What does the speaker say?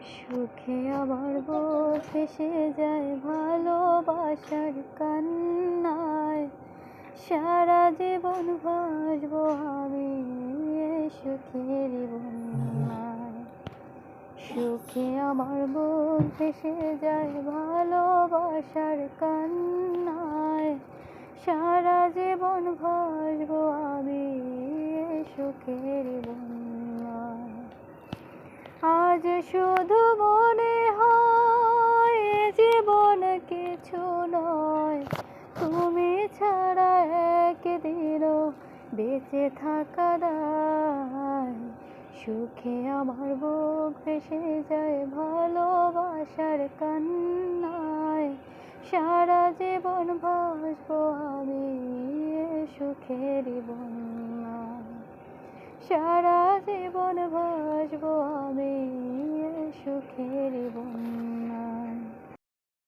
সুখে আমার বুক ভেসে যায় ভালোবাসার কান্নায়। সারা জীবন ভাসবো আমি এই সুখের বন্যায়। সুখে আমার বুক ভেসে যায় ভালোবাসার কান্নায়। সারা জীবন ভাসবো আমি এই সুখের বন্যায়। আজ শুধু মনে হয় জীবন কিছু নয়, তুমি ছাড়া একদিনও বেঁচে থাকা দায়। সুখে আমার বুক ভেসে যায় ভালোবাসার কান্নায়। সারা জীবন ভাসবো আমি সুখের বন্যায়। সারা জীবন ভাসবো আমি সুখের বন্যায়।